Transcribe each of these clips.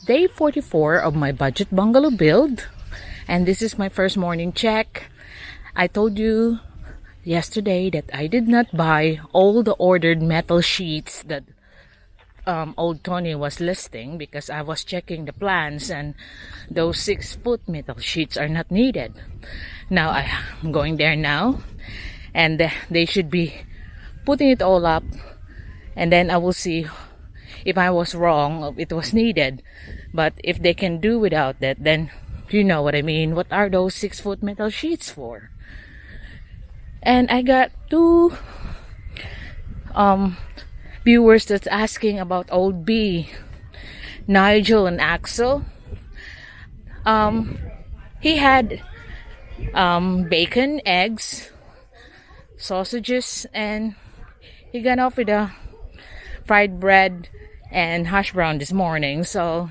day 44 of my budget bungalow build, and this is my first morning check. I told you yesterday that I did not buy all the ordered metal sheets that old Tony was listing because I was checking the plans and those 6-foot metal sheets are not needed. Now I'm going there now, and they should be putting it all up, and then I will see if I was wrong, if it was needed. But if they can do without that, then you know what I mean. What are those 6-foot metal sheets for? And I got two viewers that's asking about Old B, Nigel and Axel. He had bacon, eggs, sausages, and he got off with a fried bread and hash brown this morning. So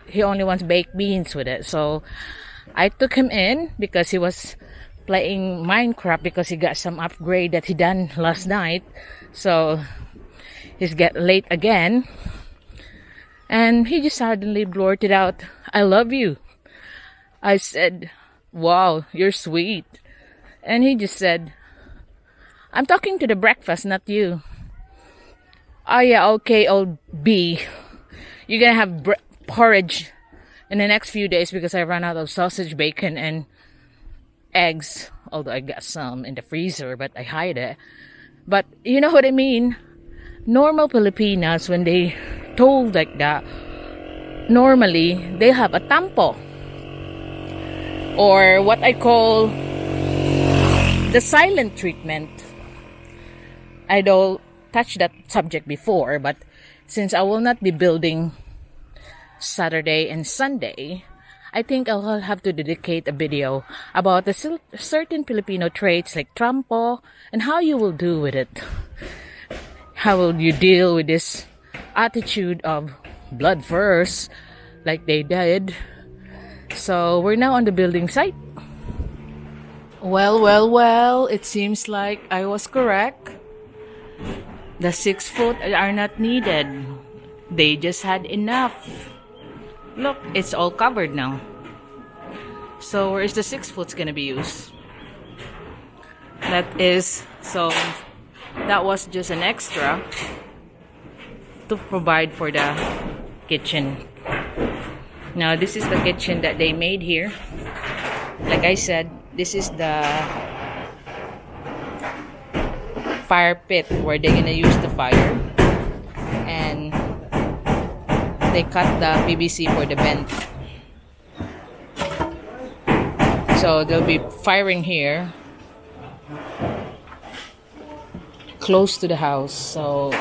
he only wants baked beans with it. So I took him in because he was playing Minecraft because he got some upgrade that he done last night. So he's get late again, and he just suddenly blurted out, "I love you." I said, "Wow, you're sweet." And he just said, "I'm talking to the breakfast, not you." "Oh yeah, okay, Old B. You're gonna have porridge in the next few days because I ran out of sausage, bacon, and eggs. Although I got some in the freezer, but I hide it. But you know what I mean? Normal Filipinas, when they told like that, normally they have a tampo, or what I call the silent treatment. I don't touch that subject before, but since I will not be building Saturday and Sunday, I think I'll have to dedicate a video about the certain Filipino traits like trampo and how you will do with it. How will you deal with this attitude of blood first, like they did? So we're now on the building site. Well, it seems like I was correct. The 6-foot are not needed. They just had enough. Look, it's all covered now. So where is the 6-foot's gonna be used? That was just an extra to provide for the kitchen. Now this is the kitchen that they made here. Like I said, this is the fire pit where they're gonna use the fire, and they cut the PVC for the vent. So they'll be firing here close to the house. So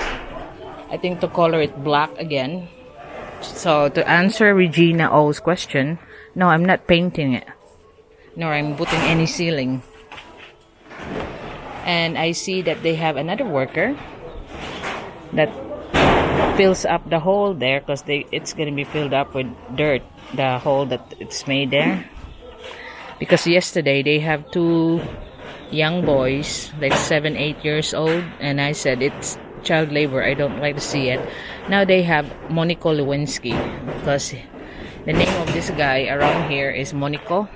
I think to color it black again. So to answer Regina O's question, no, I'm not painting it, nor I'm putting any ceiling. And I see that they have another worker that fills up the hole there because it's going to be filled up with dirt, the hole that it's made there. Because yesterday they have two young boys, like 7-8 years old, and I said it's child labor, I don't like to see it. Now they have Monico Lewinsky because the name of this guy around here is Monico,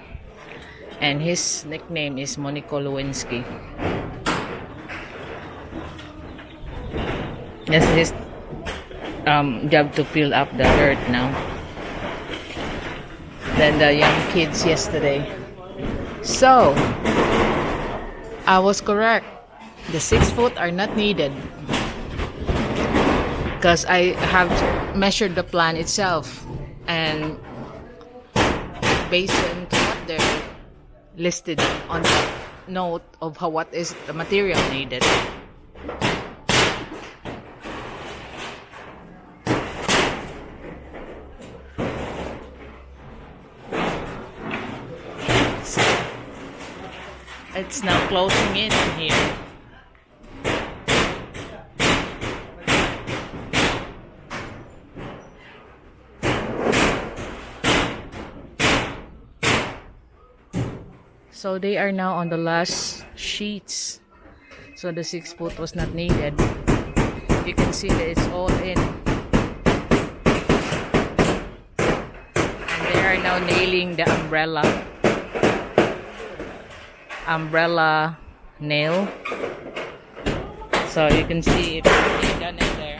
and his nickname is Monico Lewinsky. That's his job to fill up the dirt now. Then the young kids yesterday. So I was correct. The 6-foot are not needed because I have measured the plan itself, and based on what they're listed on the note of what is the material needed. It's now closing in here. So they are now on the last sheets. So the 6-foot was not needed. You can see that it's all in. now nailing the umbrella nail. So you can see if they done it there.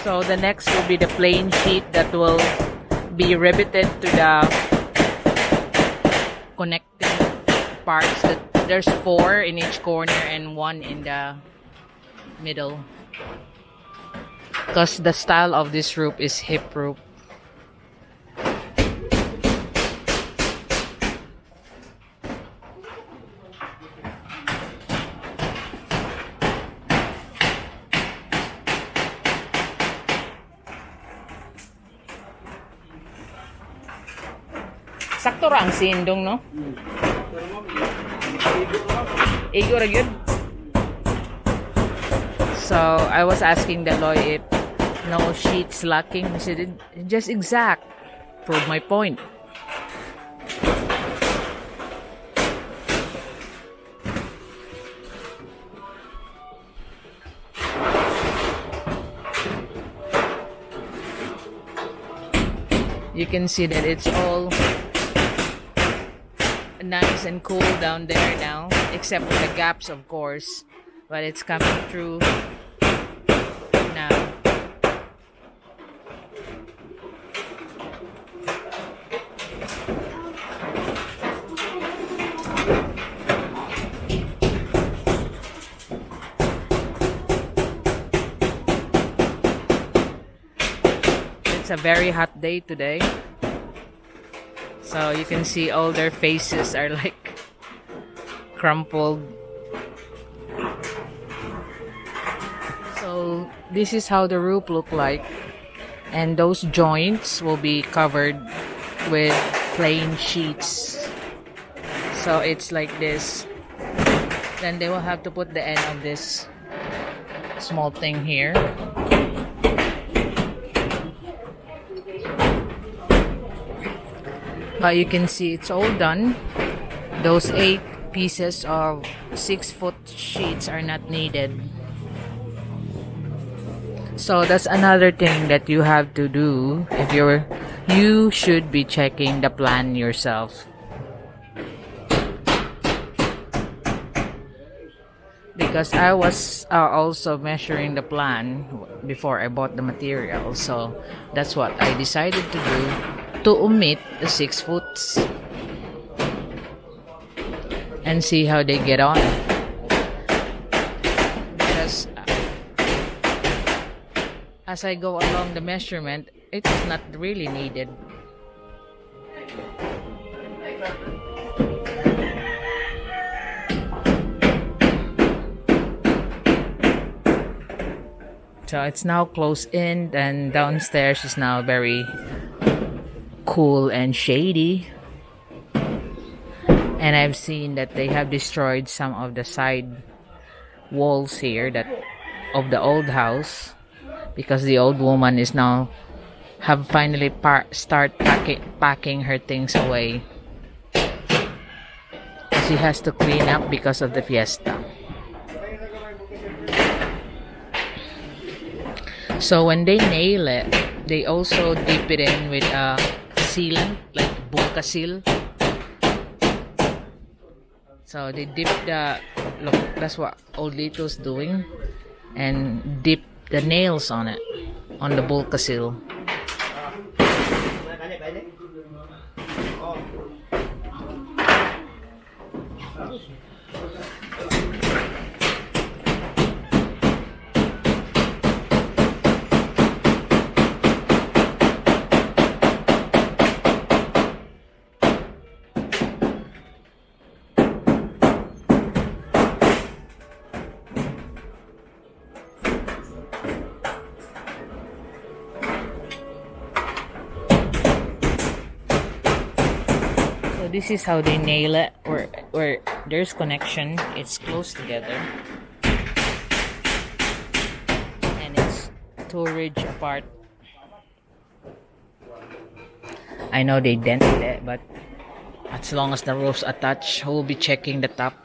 So the next will be the plain sheet that will be riveted to the connecting parts. There's 4 in each corner and 1 in the middle. Because the style of this roof is hip roof. Sakto ra ang sindong, no? Igo ra gyud. So, I was asking the lawyer if no sheets lacking. He said, just exact. Prove my point. You can see that it's all nice and cool down there now, except for the gaps, of course, but it's coming through now. It's a very hot day today. So you can see all their faces are like crumpled. So this is how the roof look like, and those joints will be covered with plain sheets. So it's like this. Then they will have to put the end of this small thing here. But you can see it's all done. Those 8 pieces of 6-foot sheets are not needed. So that's another thing that you have to do if you should be checking the plan yourself. Because I was also measuring the plan before I bought the material. So that's what I decided to do, to omit the 6 foots and see how they get on. Because as I go along the measurement, it's not really needed. So it's now closed in, and downstairs is now very cool and shady. And I've seen that they have destroyed some of the side walls here of the old house, because the old woman is now have finally start packing her things away. She has to clean up because of the fiesta. So when they nail it, they also dip it in with a sealant, like Bungalow. So they dip look, that's what old Lito's doing, and dip the nails on it, on the Bungalow. This is how they nail it, where there's connection, it's close together. 2 ridge apart. I know they dented it, but as long as the roof's attached, we'll be checking the top.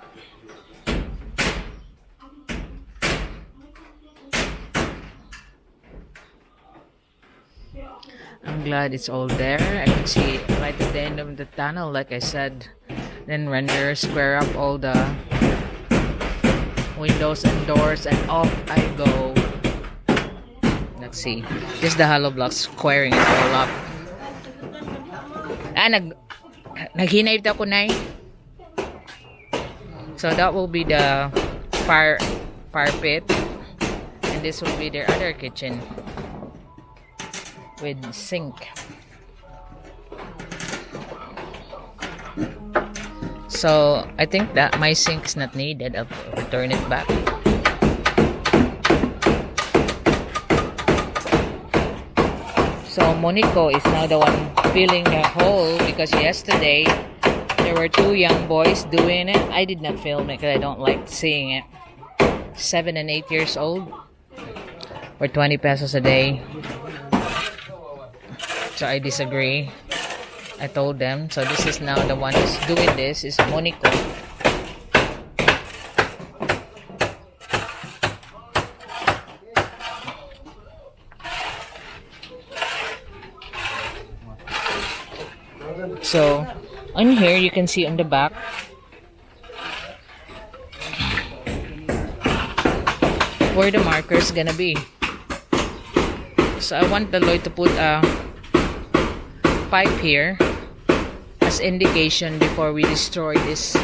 I'm glad it's all there. I can see right at the end of the tunnel, like I said. Then render, square up all the windows and doors, and off I go. Let's see. Just the hollow blocks, squaring it all up. Naghinayip ako, Nay. So that will be the fire pit, and this will be their other kitchen with sink. So I think that my sink is not needed. I'll return it back. So Monico is now the one filling the hole, because yesterday there were 2 young boys doing it. I did not film it because I don't like seeing it. 7 and 8 years old for 20 pesos a day. So I disagree. I told them. So this is now the one who's doing this is Monico. So on here you can see on the back where the marker is gonna be. So I want the Lloyd to put a pipe here as indication before we destroy this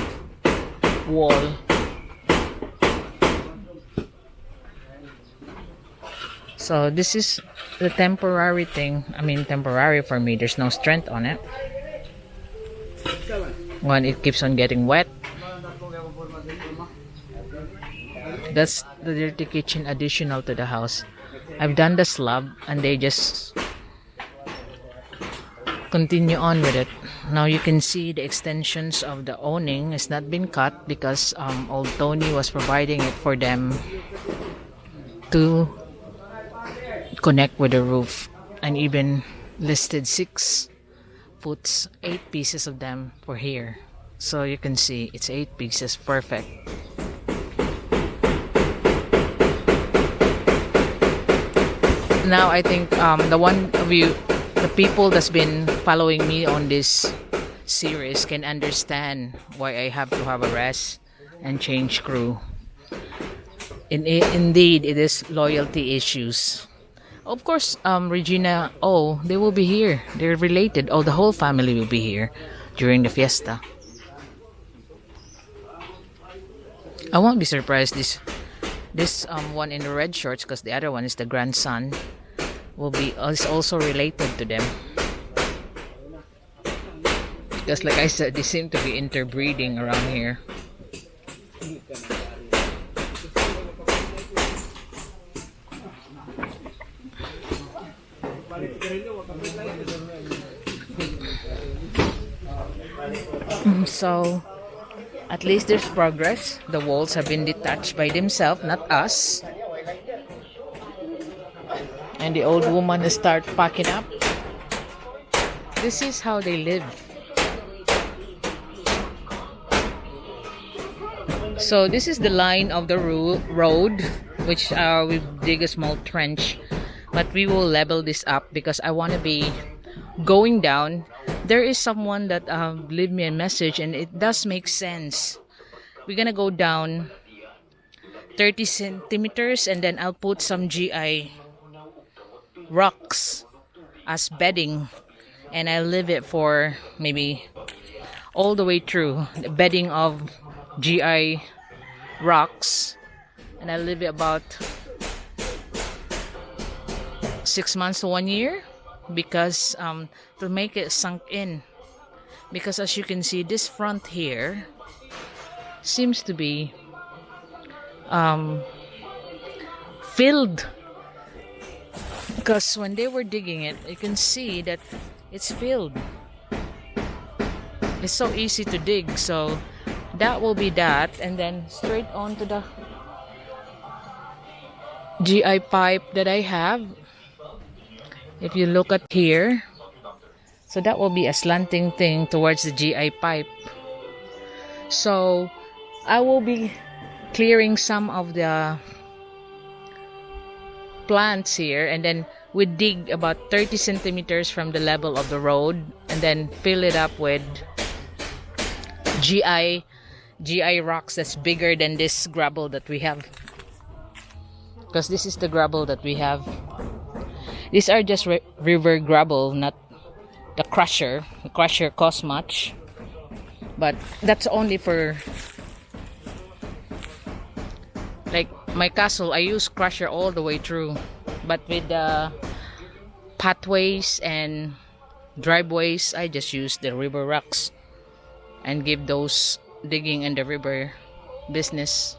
wall. So this is the temporary thing. I mean, temporary for me. There's no strength on it. When it keeps on getting wet. That's the dirty kitchen additional to the house. I've done the slab and they just continue on with it. Now you can see the extensions of the awning has not been cut because old Tony was providing it for them to connect with the roof, and even listed 6 puts 8 pieces of them for here. So you can see it's 8 pieces, perfect. Now I think the one of you, the people that's been following me on this series can understand why I have to have a rest and change crew. Indeed, it is loyalty issues. Of course, Regina, they will be here. They're related. The whole family will be here during the fiesta. I won't be surprised this one in the red shorts, because the other one is the grandson, is also related to them. Because like I said, they seem to be interbreeding around here. So at least there's progress. The walls have been detached by themselves, not us. And the old woman has started packing up. This is how they live. So this is the line of the road, which we dig a small trench, but we will level this up because I want to be going down. There is someone that leave me a message, and it does make sense. We're gonna go down 30 centimeters, and then I'll put some GI rocks as bedding, and I'll leave it for maybe all the way through the bedding of GI rocks, and I'll leave it about 6 months to 1 year, because to make it sunk in, because as you can see, this front here seems to be filled, because when they were digging it, you can see that it's filled. It's so easy to dig, so that will be that, and then straight on to the GI pipe that I have. If you look at here, so that will be a slanting thing towards the GI pipe. So I will be clearing some of the plants here, and then we dig about 30 centimeters from the level of the road, and then fill it up with GI rocks that's bigger than this gravel that we have, because this is the gravel that we have. These are just river gravel, not the crusher. The crusher costs much, but that's only for, like my castle, I use crusher all the way through, but with the pathways and driveways, I just use the river rocks and give those digging in the river business.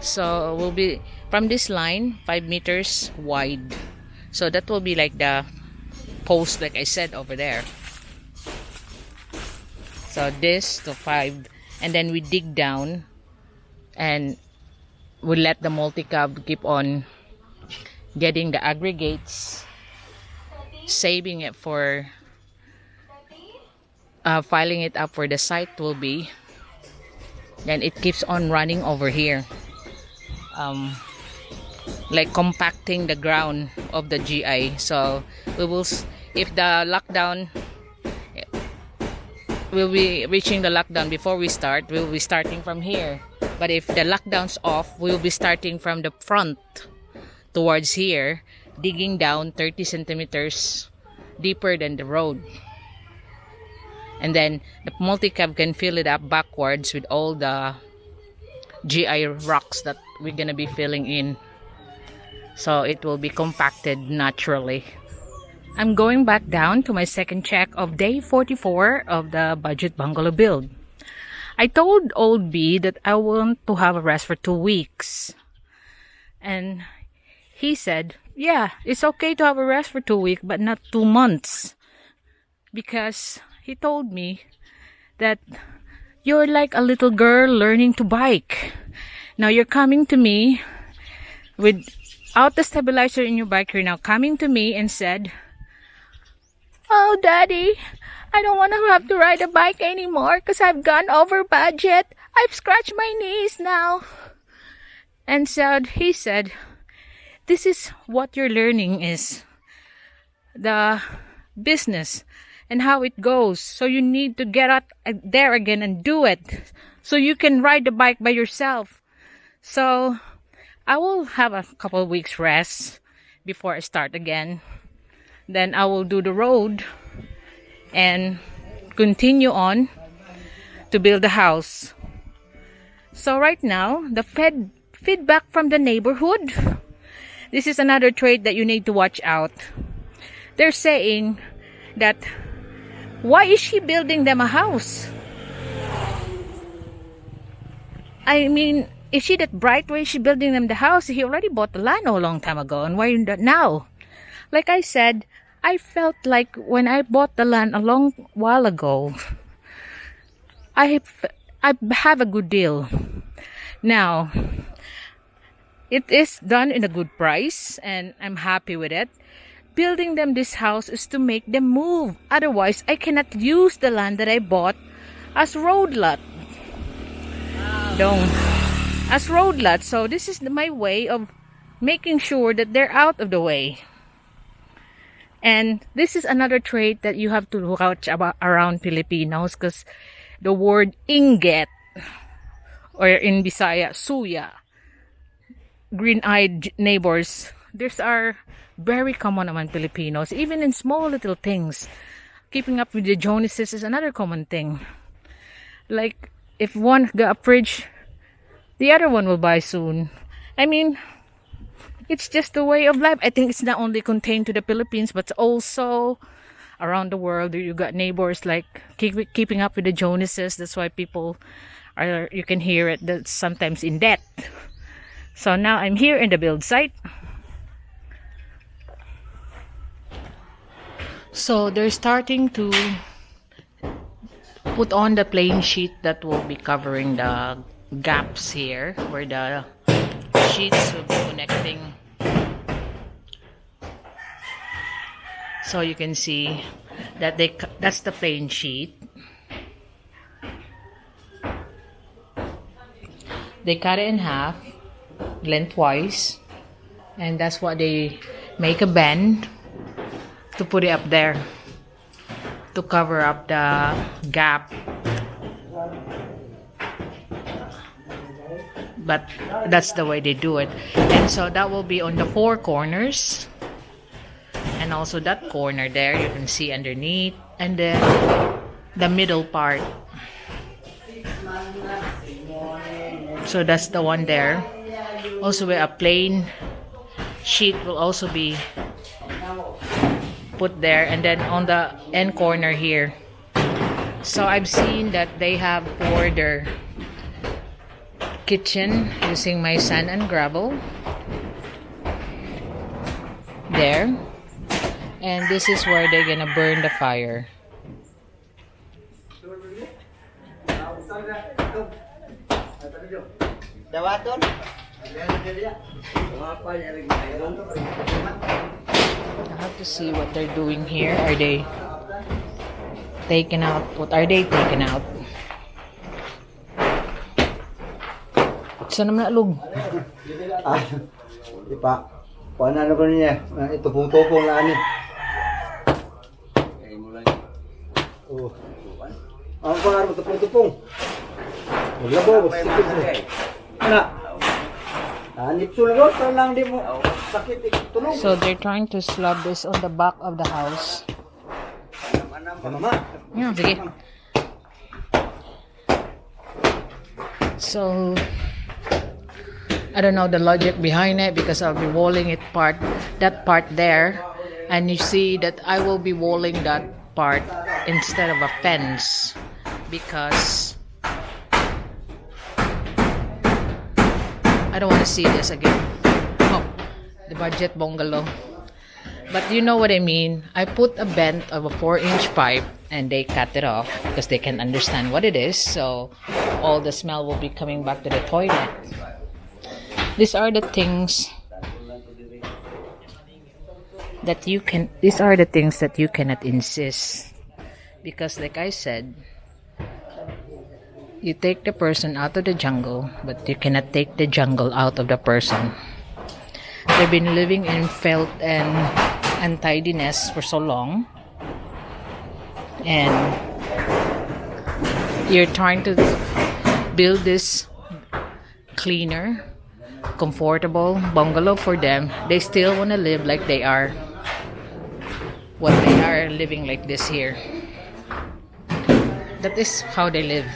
So we'll be from this line 5 meters wide, so that will be like the post, like I said over there. So this to 5, and then we dig down and we let the multi-cab keep on getting the aggregates, saving it for filing it up where the site will be. Then it keeps on running over here, like compacting the ground of the GI. So we will, if the lockdown, we'll be reaching the lockdown before we start, we'll be starting from here. But if the lockdown's off, we'll be starting from the front towards here, digging down 30 centimeters deeper than the road. And then the multi-cab can fill it up backwards with all the GI rocks that we're gonna be filling in. So it will be compacted naturally. I'm going back down to my second check of day 44 of the budget bungalow build. I told old B that I want to have a rest for 2 weeks. And he said, yeah, it's okay to have a rest for 2 weeks, but not 2 months. Because he told me that you're like a little girl learning to bike. Now you're coming to me without the stabilizer in your bike. You're now coming to me and said, oh, Daddy, I don't want to have to ride a bike anymore because I've gone over budget. I've scratched my knees now. And he said, this is what you're learning is the business and how it goes. So you need to get out there again and do it so you can ride the bike by yourself. So I will have a couple of weeks rest before I start again. Then I will do the road and continue on to build the house. So right now, the feedback from the neighborhood, this is another trait that you need to watch out. They're saying that, why is she building them a house? I mean, is she that bright? Why is she building them the house? He already bought the land a long time ago, and why not now? Like I said, I felt like when I bought the land a long while ago, I have a good deal. Now, it is done in a good price, and I'm happy with it. Building them this house is to make them move. Otherwise, I cannot use the land that I bought as road lot. As road lot. So this is my way of making sure that they're out of the way. And this is another trait that you have to watch about around Filipinos, because the word inget, or in Bisaya, suya, green-eyed neighbors, these are very common among Filipinos, even in small little things. Keeping up with the Joneses is another common thing. Like, if one got a fridge, the other one will buy soon. I mean, it's just the way of life. I think it's not only contained to the Philippines, but also around the world. You got neighbors like keeping up with the Joneses. That's why people are, you can hear it, that's sometimes in debt. So now I'm here in the build site. So they're starting to put on the plain sheet that will be covering the gaps here where the sheets will be connecting. So you can see that that's the plain sheet. They cut it in half lengthwise, and that's what they make a bend to put it up there to cover up the gap. But that's the way they do it. And so that will be on the four corners, and also that corner there you can see underneath, and then the middle part. So that's the one there. Also a plain sheet will also be put there, and then on the end corner here. So I've seen that they have poured their kitchen using my sand and gravel there, and this is where they're gonna burn the fire. I have to see what they're doing here. Are they taking out? What are they taking out? Saan naman nalog? Ipa, kuha na ko niya. Ito pong topong laan eh. Oh. Ang pangar mo, tupong-tupong. Maglabo, sikip mo. Ano? Nipsul ko, pero lang di mo sakit tulog. So they're trying to slab this on the back of the house. Mama. Yeah, sige. So I don't know the logic behind it, because I'll be walling that part there, and you see that I will be walling that part instead of a fence, because I don't want to see this again. Oh, the budget bungalow. But you know what I mean. I put a bent of a 4-inch pipe, and they cut it off because they can understand what it is. So all the smell will be coming back to the toilet. These are the things that you cannot insist, because like I said, you take the person out of the jungle, but you cannot take the jungle out of the person. They've been living in filth and untidiness for so long, and you're trying to build this cleaner, comfortable bungalow for them. They still want to live like they are living like this here. That is how they live.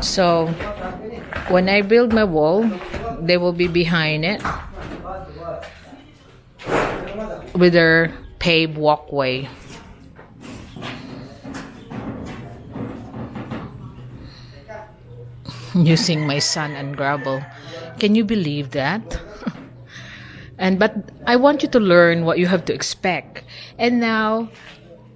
So when I build my wall, they will be behind it with their paved walkway. Using my sand and gravel. Can you believe that? But I want you to learn what you have to expect. And now,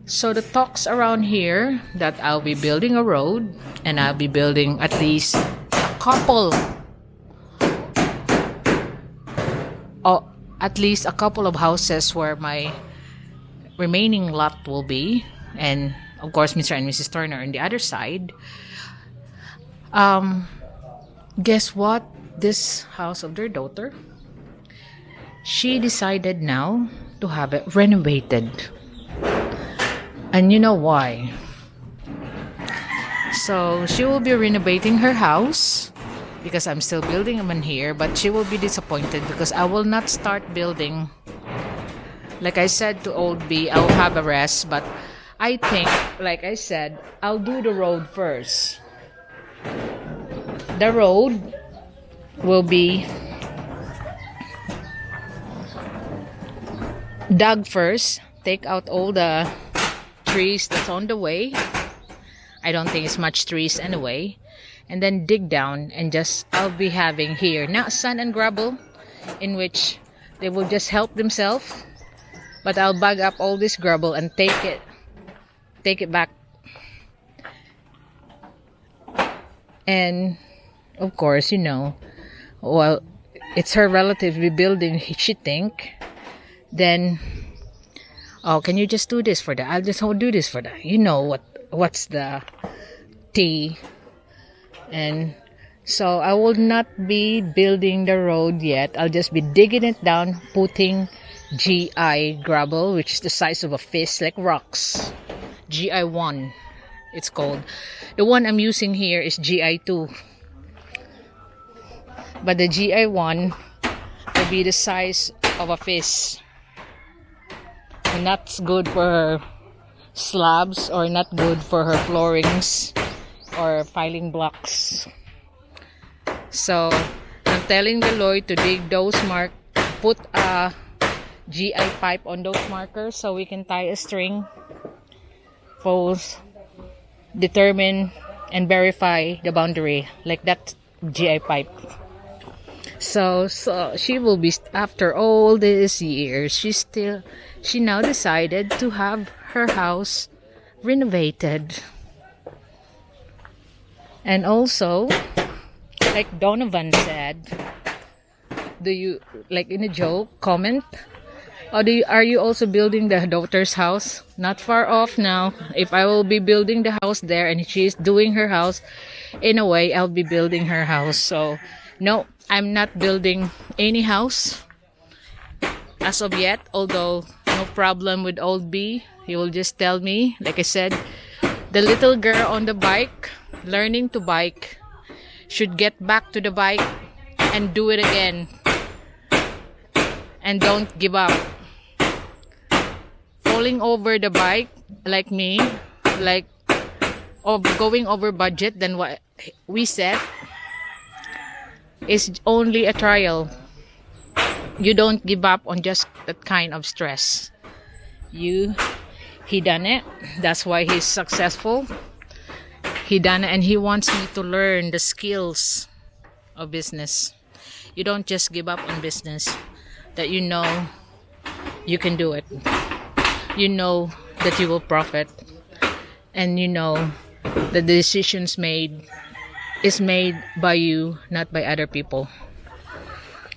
so the talks around here that I'll be building a road, and I'll be building at least a couple of houses where my remaining lot will be, and of course Mr. and Mrs. Turner on the other side. Guess what? This house of their daughter, she decided now to have it renovated. And you know why? So she will be renovating her house, because I'm still building them in here, but she will be disappointed because I will not start building. Like I said to Old B, I'll have a rest, but I think, like I said, I'll do the road first. The road will be dug first, take out all the trees that's on the way. I don't think it's much trees anyway. And then dig down, and just I'll be having here not sand and gravel. in which they will just help themselves. But I'll bag up all this gravel and take it back. And of course, well, it's her relative rebuilding, she think. Then, oh, can you just do this for that? I'll just do this for that. You know what's the tea. And so I will not be building the road yet. I'll just be digging it down, putting GI gravel, which is the size of a fist, like rocks. GI1, it's called. The one I'm using here is GI2. But the GI1 will be the size of a fist. And that's good for her slabs, or not good for her floorings or filing blocks. So I'm telling the Lord to dig those put a GI pipe on those markers so we can tie a string, determine and verify the boundary, like that GI pipe. So she will be, after all these years, she now decided to have her house renovated. And also, like Donovan said, do you, like in a joke comment, or are you also building the daughter's house? Not far off now. If I will be building the house there and she's doing her house, in a way I'll be building her house. So no, I'm not building any house as of yet, although no problem with old B. He will just tell me, like I said, the little girl on the bike, learning to bike, should get back to the bike and do it again. And don't give up. Falling over the bike, like me, going over budget than what we said, is only a trial. You don't give up on just that kind of stress. He done it. That's why he's successful. He done it, and he wants me to learn the skills of business. You don't just give up on business that you know you can do it. You know that you will profit, and you know that the decisions made is made by you, not by other people.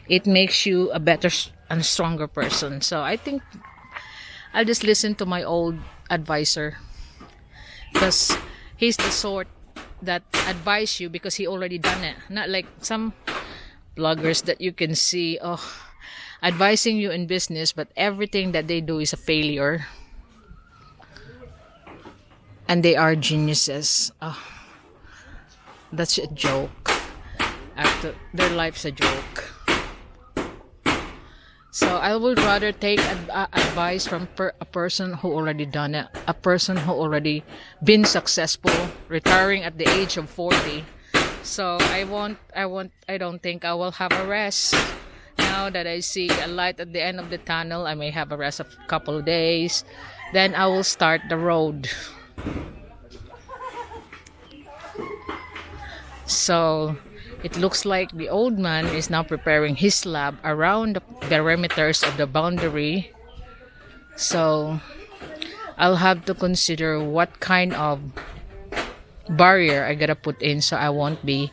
It makes you a better and stronger person. So I think I'll just listen to my old advisor, because he's the sort that advise you because he already done it. Not like some bloggers that you can see, advising you in business, but everything that they do is a failure. And they are geniuses. That's a joke. After their life's a joke. So I would rather take advice from a person who already done it, a person who already been successful, retiring at the age of 40. So I don't think I will have a rest. Now that I see a light at the end of the tunnel, I may have a rest of a couple of days. Then I will start the road. So it looks like the old man is now preparing his slab around the perimeters of the boundary. So I'll have to consider what kind of barrier I gotta put in so I won't be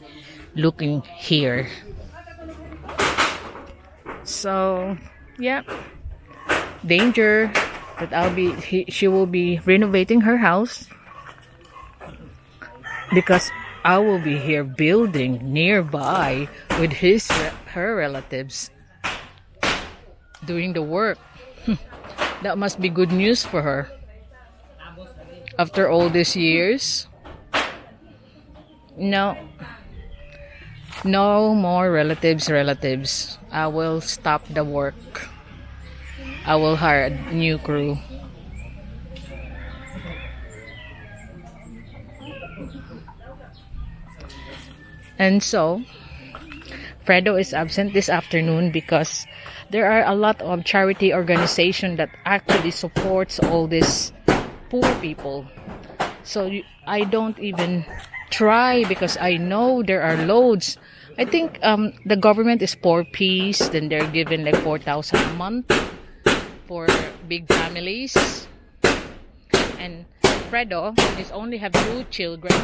looking here. So yeah, danger that she will be renovating her house, because I will be here building nearby with her relatives doing the work. That must be good news for her. After all these years, no more relatives. I will stop the work. I will hire a new crew. And so, Fredo is absent this afternoon because there are a lot of charity organizations that actually supports all these poor people. So I don't even try, because I know there are loads I think the government is 4 Ps, then they're given like 4,000 a month for big families. And Fredo is only have 2 children.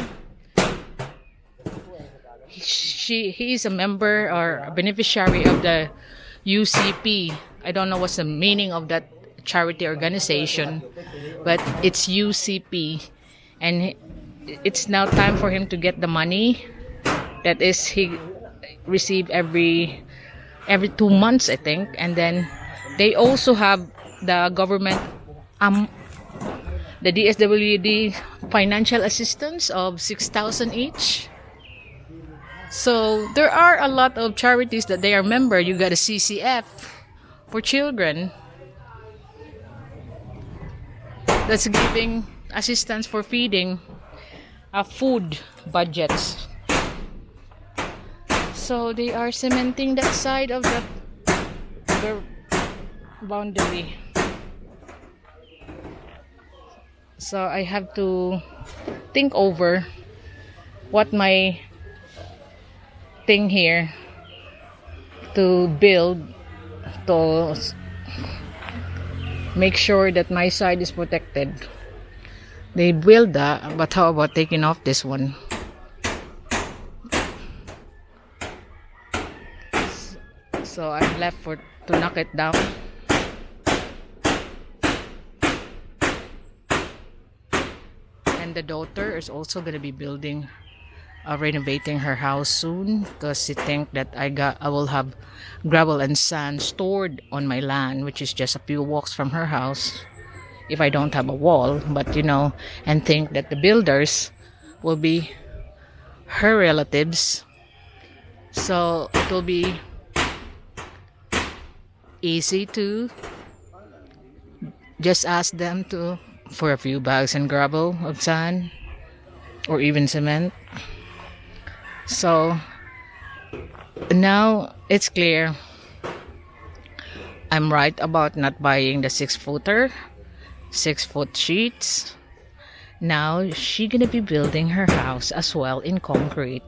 He is a member or a beneficiary of the UCP. I don't know what's the meaning of that charity organization, but it's UCP, and it's now time for him to get the money that is he receive every 2 months, I think. And then they also have the government the DSWD financial assistance of 6,000 each. So there are a lot of charities that they are member. You got a CCF for children that's giving assistance for feeding food budgets. So they are cementing that side of the boundary. So I have to think over what my thing here to build to make sure that my side is protected. They build that, but how about taking off this one? So I'm left to knock it down. And the daughter is also gonna be building renovating her house soon, because she think that I will have gravel and sand stored on my land, which is just a few walks from her house if I don't have a wall. But and think that the builders will be her relatives, so it will be easy to just ask them for a few bags and gravel of sand or even cement. So now it's clear I'm right about not buying the 6-footer, 6-foot sheets. Now she's gonna be building her house as well in concrete.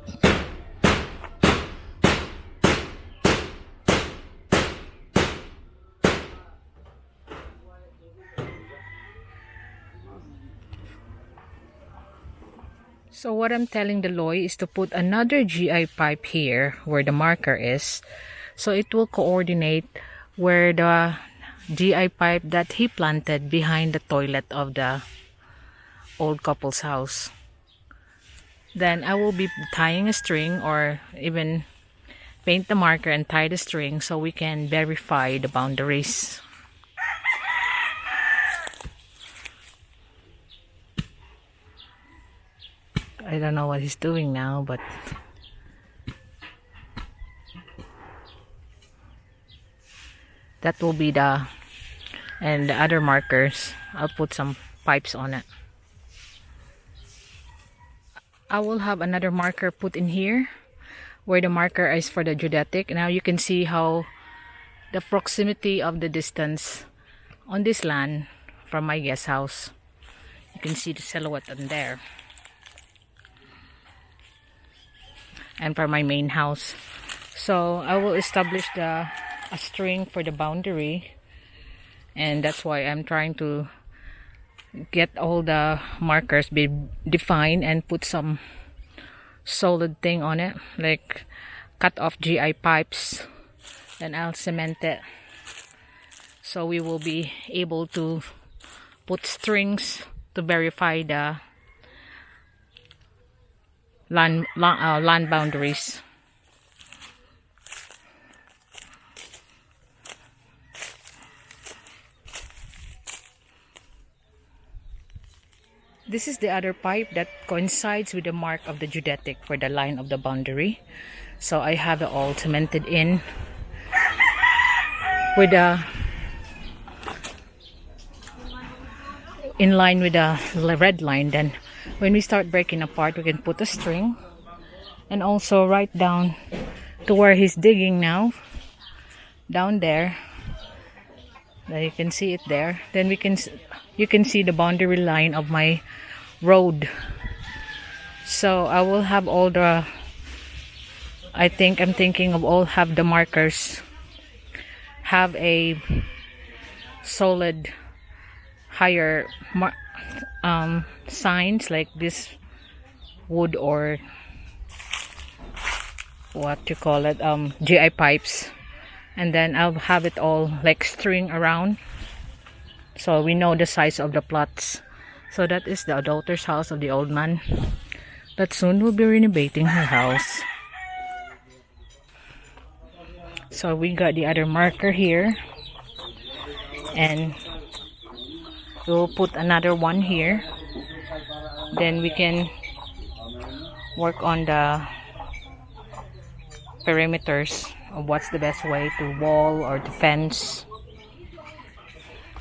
So what I'm telling the Loy is to put another GI pipe here where the marker is, so it will coordinate where the GI pipe that he planted behind the toilet of the old couple's house. Then I will be tying a string, or even paint the marker and tie the string so we can verify the boundaries. I don't know what he's doing now, but that will be and the other markers, I'll put some pipes on it. I will have another marker put in here where the marker is for the geodetic. Now you can see how the proximity of the distance on this land from my guest house. You can see the silhouette on there. And for my main house. So I will establish a string for the boundary, and that's why I'm trying to get all the markers be defined and put some solid thing on it, like cut off GI pipes. Then I'll cement it, so we will be able to put strings to verify the land boundaries. This is the other pipe that coincides with the mark of the geodetic for the line of the boundary. So I have it all cemented in with in line with the red line. Then when we start breaking apart, we can put a string, and also right down to where he's digging now, down there. Then you can see it there. Then you can see the boundary line of my road. So I will have all the I think I'm thinking of all have the markers, have a solid higher signs like this wood or what you call it, GI pipes, and then I'll have it all like string around so we know the size of the plots. So that is the daughter's house of the old man that soon will be renovating her house. So we got the other marker here, and we'll put another one here. Then we can work on the perimeters of what's the best way to wall or to fence.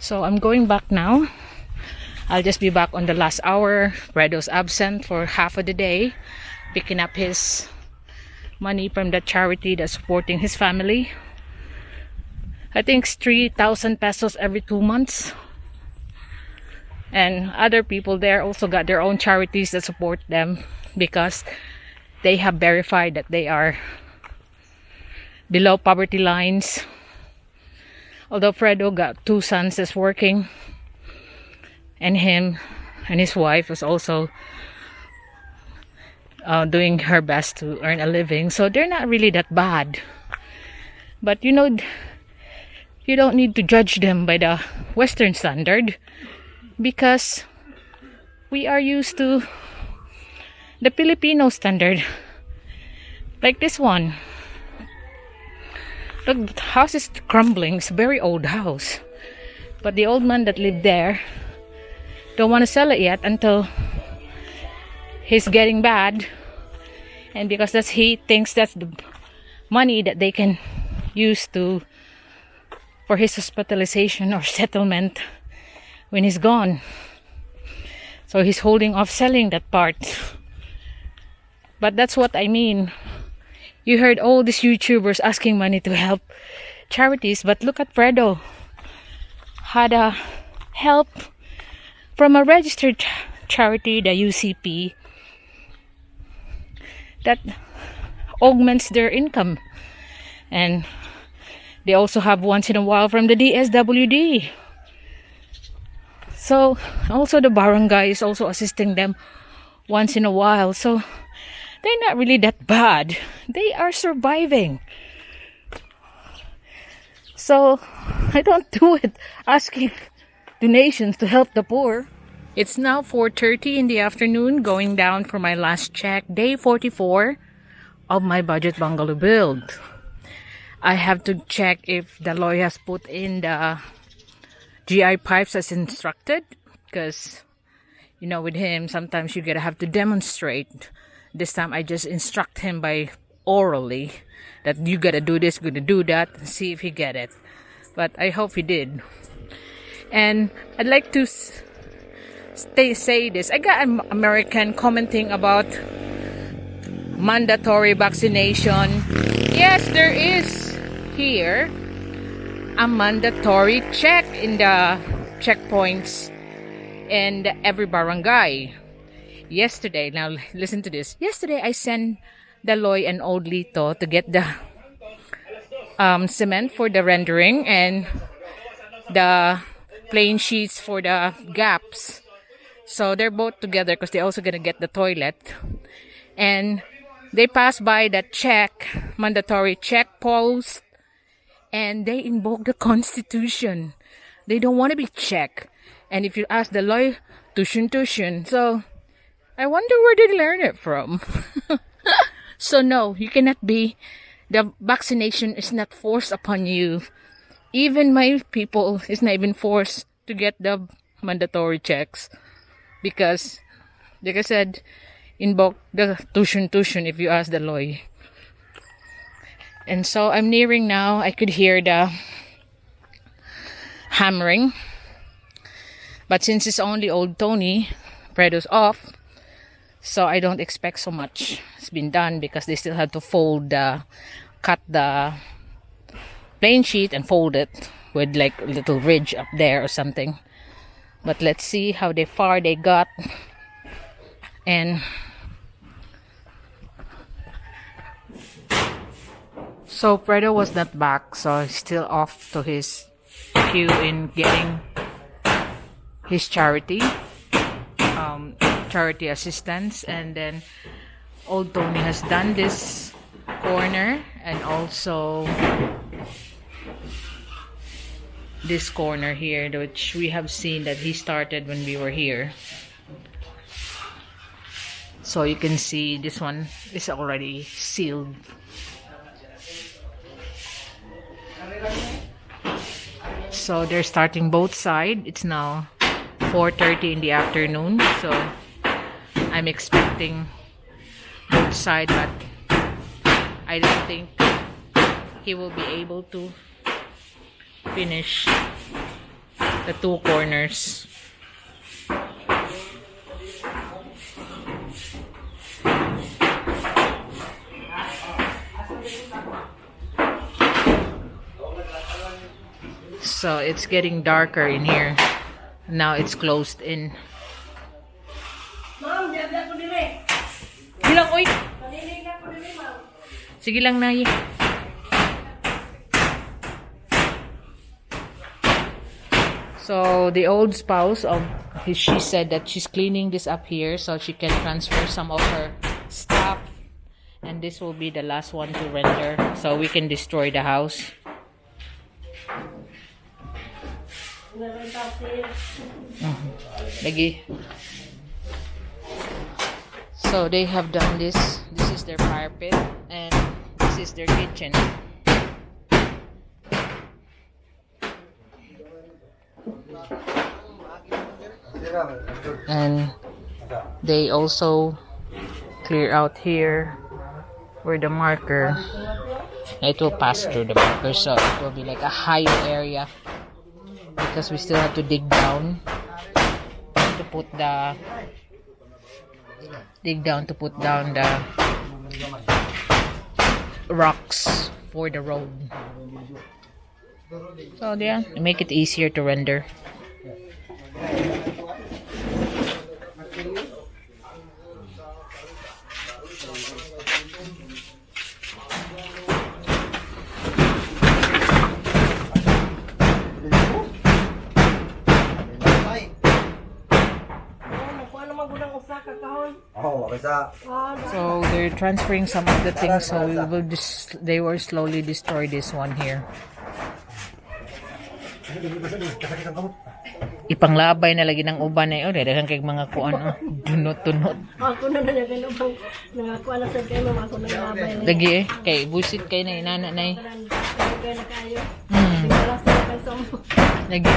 So I'm going back now. I'll just be back on the last hour. Fredo's absent for half of the day, picking up his money from the charity that's supporting his family. I think it's 3,000 pesos every 2 months. And other people there also got their own charities that support them because they have verified that they are below poverty lines. Although Fredo got 2 sons that's working, and him and his wife was also doing her best to earn a living, so they're not really that bad. But you know, you don't need to judge them by the Western standard, because we are used to the Filipino standard, like this one. Look, the house is crumbling. It's a very old house, but the old man that lived there don't want to sell it yet until he's getting bad, and because he thinks that's the money that they can use for his hospitalization or settlement when he's gone. So he's holding off selling that part. But that's what I mean. You heard all these YouTubers asking money to help charities, but look at Fredo. Had a help from a registered charity, the UCP, that augments their income. And they also have once in a while from the DSWD. So also the barangay is also assisting them once in a while. So they're not really that bad. They are surviving. So I don't do it asking donations to help the poor. It's now 4:30 in the afternoon, going down for my last check, day 44 of my budget bungalow build. I have to check if the lawyer has put in the GI pipes as instructed, because you know, with him sometimes you gotta have to demonstrate. This time I just instruct him by orally that you gotta do this, gonna do that, and see if he get it. But I hope he did. And I'd like to say this. I got an American commenting about mandatory vaccination. Yes, there is here a mandatory check in the checkpoints in every barangay. Yesterday, now listen to this. Yesterday, I sent Daloy and Old Lito to get the cement for the rendering and the plain sheets for the gaps. So they're both together because they're also gonna get the toilet. And they passed by the mandatory check post, and they invoke the Constitution. They don't want to be checked. And if you ask the lawyer, tuition. So I wonder where they learn it from. So no, you cannot be, the vaccination is not forced upon you. Even my people is not even forced to get the mandatory checks. Because, like I said, invoke the tuition if you ask the lawyer. And so I'm nearing now. I could hear the hammering. But since it's only old Tony, Fredo's off. So I don't expect so much. It's been done because they still have to cut the plain sheet and fold it with like a little ridge up there or something. But let's see how far they got. And So Fredo was not back, so he's still off to his queue in getting his charity assistance. And then old Tony has done this corner and also this corner here, which we have seen that he started when we were here. So you can see this one is already sealed. So they're starting both sides. It's now 4:30 in the afternoon, so I'm expecting both sides, but I don't think he will be able to finish the two corners. So it's getting darker in here. Now it's closed in. Sige lang, oy. Sige lang, Nay. So the old spouse of she said that she's cleaning this up here so she can transfer some of her stuff, and this will be the last one to render so we can destroy the house. Lagi. So they have done this. This is their fire pit and this is their kitchen. And they also clear out here where the marker, it will pass through the marker, so it will be like a higher area because we still have to dig down to put down the rocks for the road. So yeah, make it easier to render. So they're transferring some of the things, so they will slowly destroy this one here. Ipanglabay na lagi ng uban na yun. Daghang kay mga kuan, dunot-dunot. Ako na ganun bang nangakuha na sa kayo, ako na labay. Lagi kay busit kay na inana na eh. Kaya na kayo. Tingala sa kay sombo. Lagi.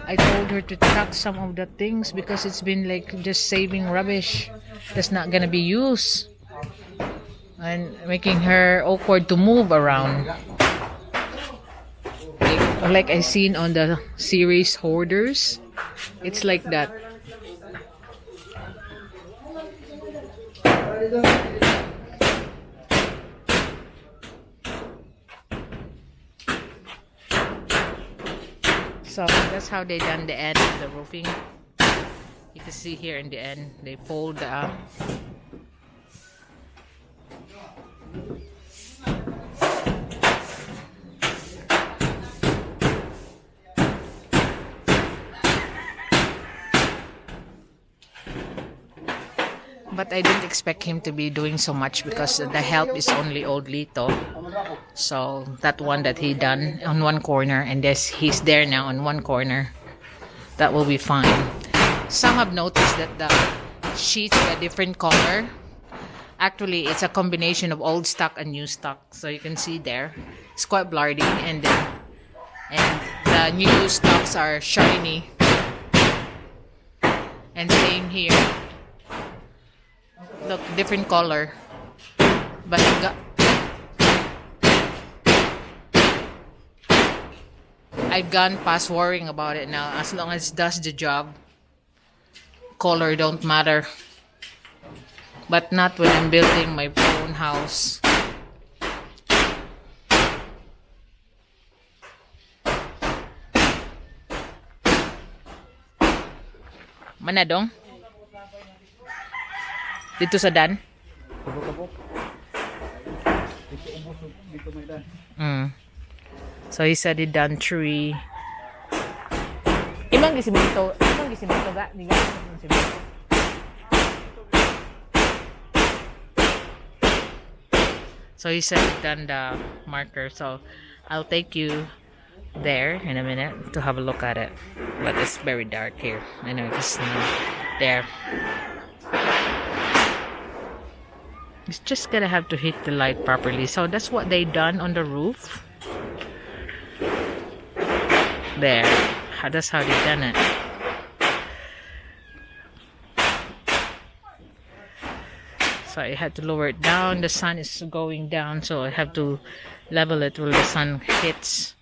I told her to chuck some of the things because it's been like just saving rubbish that's not gonna be used and making her awkward to move around. Like I seen on the series Hoarders, it's like that. So that's how they done the end of the roofing. You can see here in the end, they fold the but I didn't expect him to be doing so much because the help is only old Lito. So that one that he done on one corner, and he's there now on one corner. That will be fine. Some have noticed that the sheets are a different color. Actually, it's a combination of old stock and new stock. So you can see there, it's quite blurry, and the new stocks are shiny. And same here. Look, different color. But I've gone past worrying about it now. As long as it does the job, color don't matter. But not when I'm building my own house. Manadong? Dito sa Dan? Dito may daan. So he said he done 3. Imang gisimento ga ni ga simento. So he said he done the marker. So I'll take you there in a minute to have a look at it. But it's very dark here. I know it's there. It's just gonna have to hit the light properly. So that's what they done on the roof. There. That's how they done it. So I had to lower it down. The sun is going down, so I have to level it where the sun hits.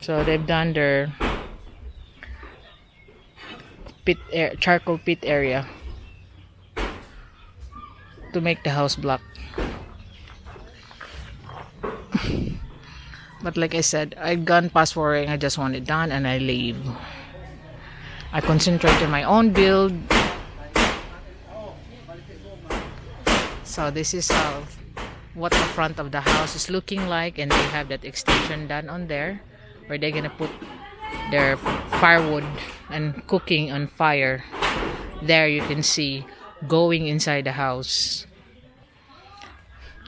So they've done their charcoal pit area to make the house black. But like I said, I've gone past worrying. I just want it done and I leave. I concentrate on my own build. So this is what the front of the house is looking like, and they have that extension done on there where they're gonna put their firewood and cooking on fire. There you can see going inside the house.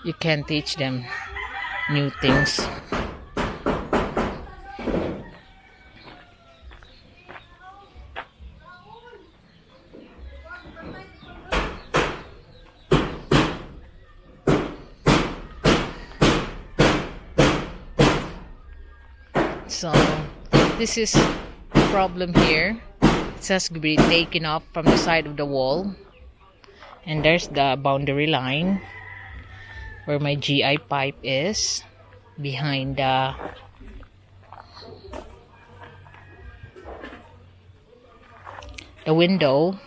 You can't teach them new things. So this is the problem here. It has to be taken off from the side of the wall, and there's the boundary line where my GI pipe is behind the window.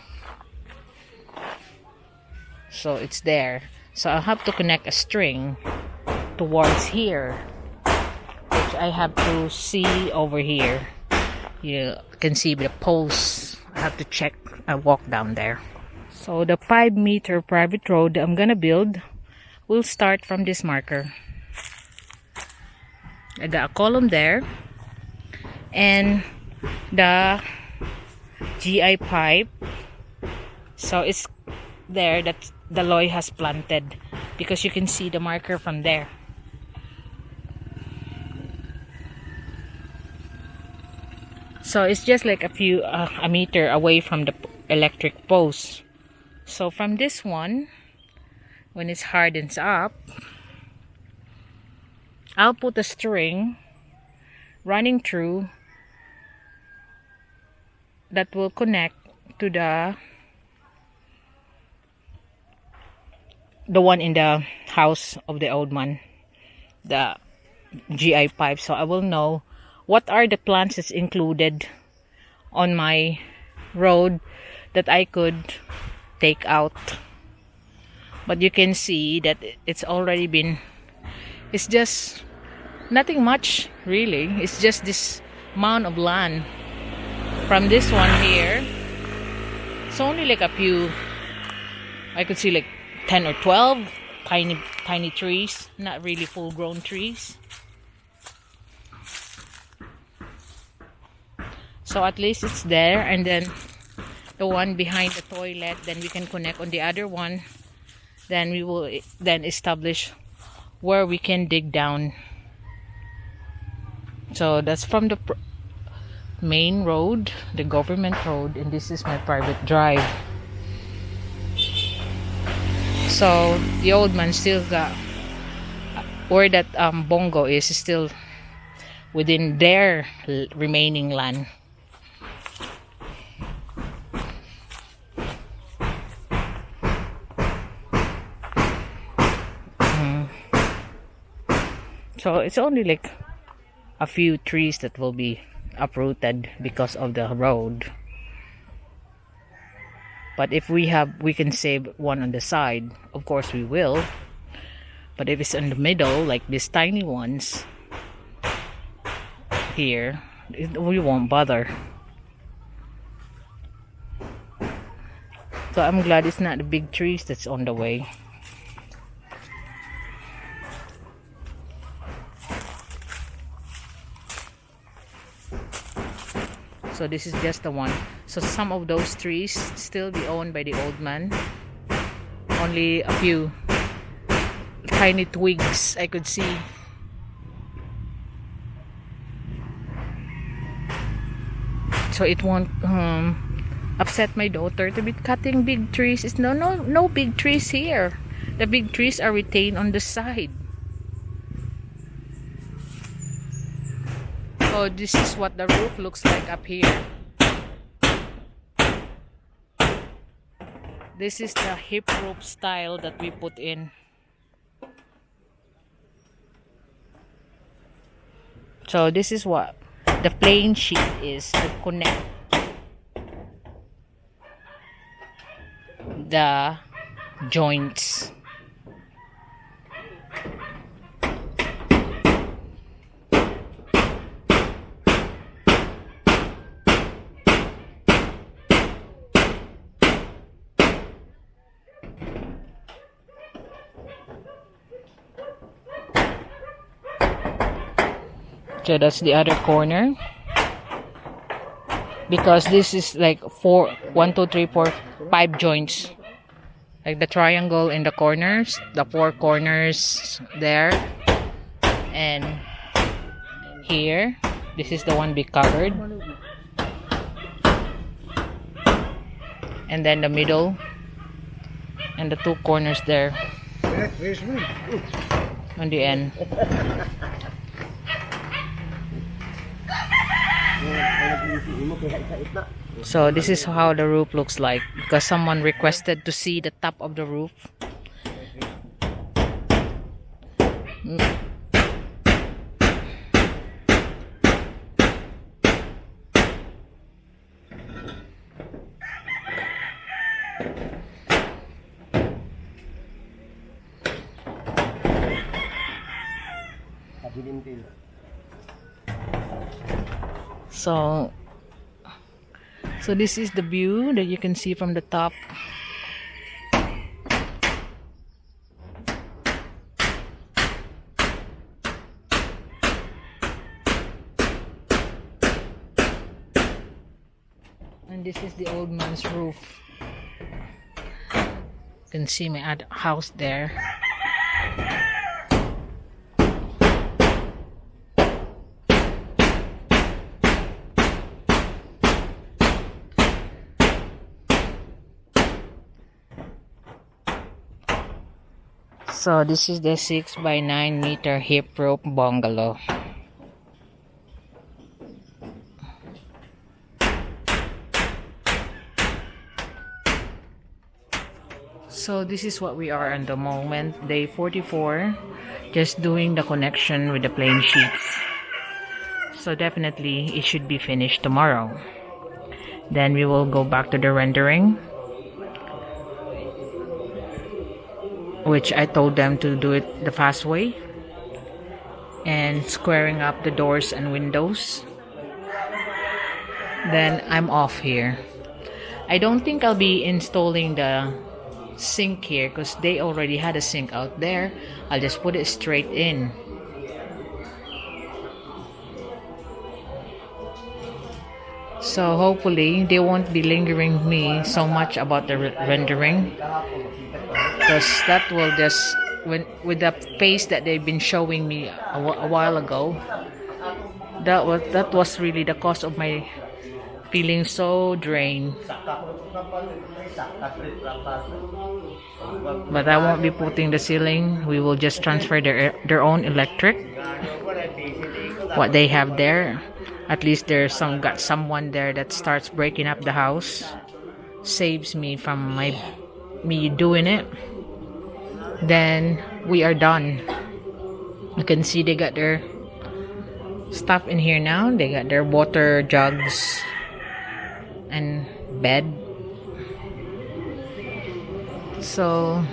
So it's there. So I'll have to connect a string towards here, which I have to see over here. You can see the posts. I have to check. I walk down there. So the 5-meter private road I'm gonna build will start from this marker. I got a column there, and the GI pipe. So it's there that the Loy has planted, because you can see the marker from there. So it's just like a meter away from the electric post. So from this one, when it hardens up, I'll put a string running through that will connect to the one in the house of the old man, the GI pipe. So I will know what are the plants that's included on my road that I could take out. But you can see that it's already been, it's just nothing much really. It's just this amount of land. From this one here, it's only like a few, I could see like 10 or 12 tiny trees, not really full grown trees. So at least it's there, and then the one behind the toilet, then we can connect on the other one. Then we will then establish where we can dig down. So that's from the main road, the government road, and this is my private drive. So the old man still got where that Bongo is still within their remaining land. So it's only like a few trees that will be uprooted because of the road. But if we can save one on the side, of course we will. But if it's in the middle, like these tiny ones here, we won't bother. I'm glad it's not the big trees that's on the way. So this is just the one. So some of those trees still be owned by the old man. Only a few tiny twigs I could see. So it won't upset my daughter to be cutting big trees. It's no big trees here. The big trees are retained on the side. Oh, this is what the roof looks like up here. This is the hip roof style that we put in. So this is what the plain sheet is to connect the joints. So that's the other corner, because this is like 1 2 3 4 5 joints, like the triangle in the corners, the 4 corners there, and here this is the one be covered, and then the middle and the 2 corners there on the end. So this is how the roof looks like, because someone requested to see the top of the roof. So this is the view that you can see from the top. And this is the old man's roof. You can see my house there. So this is the 6 by 9 meter hip rope bungalow. So this is what we are at the moment, day 44, just doing the connection with the plain sheets. So definitely it should be finished tomorrow. Then we will go back to the rendering, which I told them to do it the fast way, and squaring up the doors and windows. Then I'm off here. I don't think I'll be installing the sink here, because they already had a sink out there. I'll just put it straight in. So hopefully they won't be lingering me so much about the rendering, because that will just, with the pace that they've been showing me a while ago, that was really the cause of my feeling so drained. But I won't be putting the ceiling. We will just transfer their own electric, what they have there. At least there's got someone there that starts breaking up the house, saves me from me doing it. Then we are done. You can see they got their stuff in here now. They got their water jugs and bed. So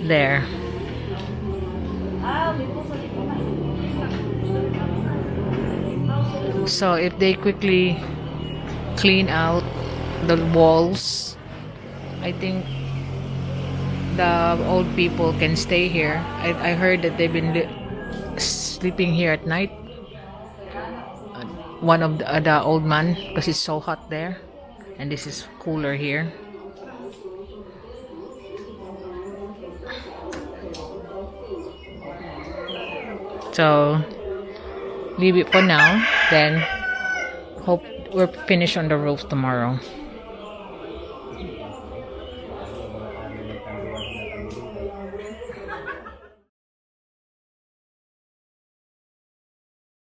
there. So if they quickly clean out the walls I think the old people can stay here. I heard that they've been sleeping here at night. One of the old man, because it's so hot there, and this is cooler here. So leave it for now. Then hope we're finished on the roof tomorrow.